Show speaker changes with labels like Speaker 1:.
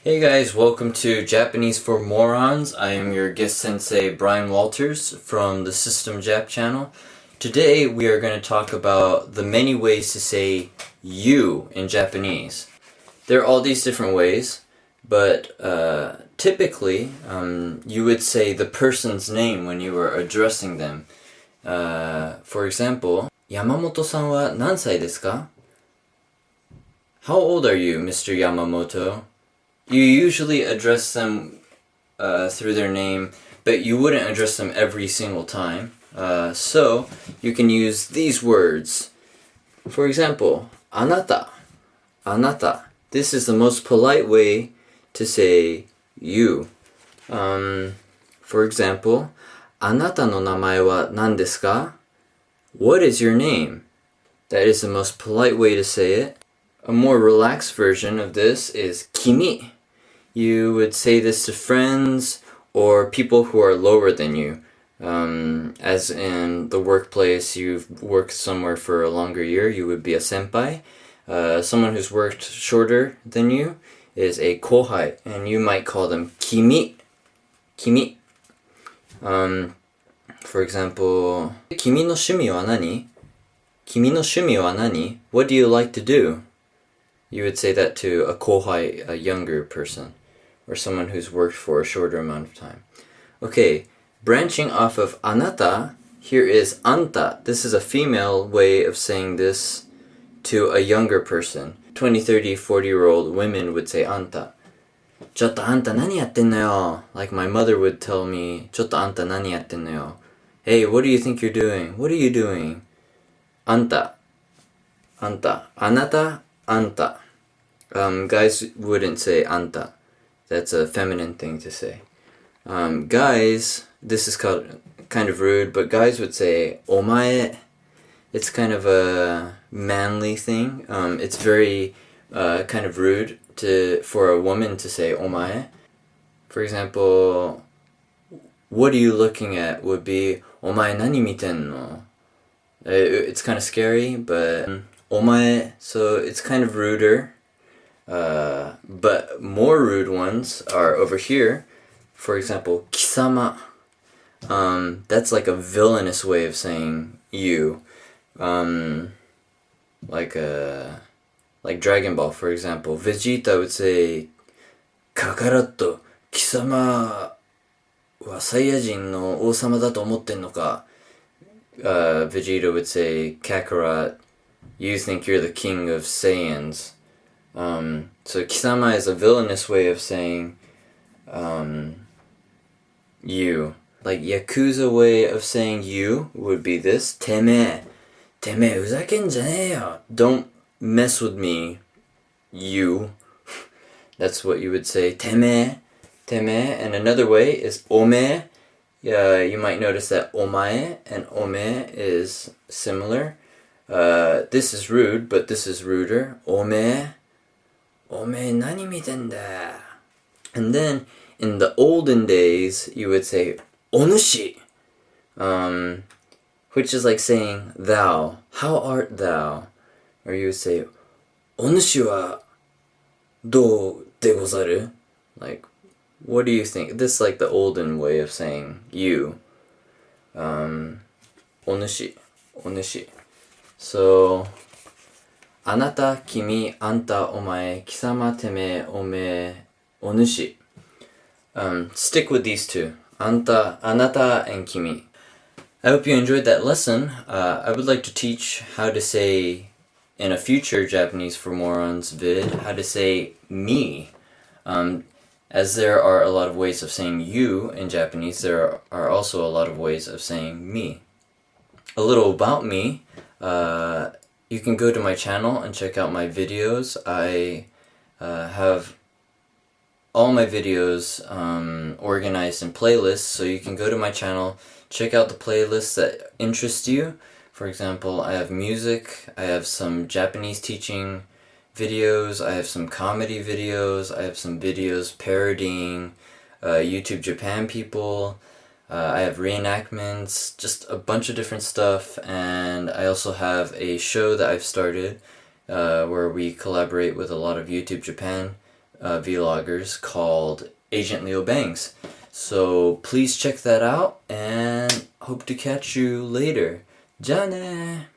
Speaker 1: Hey guys, welcome to Japanese for Morons. I am your guest sensei Brian Walters from the System Jap channel. Today we are going to talk about the many ways to say you in Japanese. There are all these different ways, but typically you would say the person's name when you are addressing them. For example, Yamamoto-san wa nansai desu ka? How old are you, Mr. Yamamoto? You usually address them through their name, but you wouldn't address them every single time. So you can use these words. For example, anata. Anata. This is the most polite way to say you. For example, anata no namae wa nan desu ka? What is your name? That is the most polite way to say it. A more relaxed version of this is kimi. You would say this to friends or people who are lower than you. As in the workplace, you've worked somewhere for a longer year, you would be a senpai. Someone who's worked shorter than you is a kohai, and you might call them kimi. Kimi. For example, kimi no shumi wa nani? Kimi no shumi wa nani? What do you like to do? You would say that to a kohai, a younger person, or someone who's worked for a shorter amount of time. Okay, branching off of anata, here is anta. This is a female way of saying this to a younger person. 20, 30, 40-year-old women would say anta. Chotto anta nani yatten no yo? Like my mother would tell me, Chotto anta nani yatten no yo? Hey, what do you think you're doing? What are you doing? Anta. Anta. Anata. Anta. Guys wouldn't say anta. That's a feminine thing to say. Guys, this is kind of rude, but guys would say omae. It's kind of a manly thing. It's very kind of rude for a woman to say omae. For example, what are you looking at would be omae nani miten no? It's kind of scary, but omae, so it's kind of ruder. But more rude ones are over here. For example, kisama. That's like a villainous way of saying you. Like Dragon Ball, for example. Vegeta would say, Kakaroto, kisama wa Saiyajin no Osama da to omotten no ka? Vegeta would say, Kakarot, you think you're the king of Saiyans. So kisama is a villainous way of saying you. Like Yakuza way of saying you would be this. Teme. Teme uzaken janee yo. Don't mess with me, you. That's what you would say. Teme. Teme. And another way is ome. You might notice that omae and ome is similar. This is rude, but this is ruder. Ome. Ome nani miten da? And then in the olden days, you would say onushi, which is like saying thou. How art thou? Or you would say onushi wa dou de gozaru? Like, what do you think? This is like the olden way of saying you. Onushi. Onushi. So, anata, kimi, anta, omae, kisama, teme, ome, onushi. Stick with these two. Anta, anata, and kimi. I hope you enjoyed that lesson. I would like to teach how to say, in a future Japanese for Morons vid, how to say me. As there are a lot of ways of saying you in Japanese, there are also a lot of ways of saying me. A little about me. You can go to my channel and check out my videos. I have all my videos organized in playlists, so you can go to my channel, check out the playlists that interest you. For example, I have music, I have some Japanese teaching videos, I have some comedy videos, I have some videos parodying YouTube Japan people, I have reenactments, just a bunch of different stuff, and I also have a show that I've started where we collaborate with a lot of YouTube Japan vloggers called Agent Leo Bangs. So please check that out and hope to catch you later. じゃあね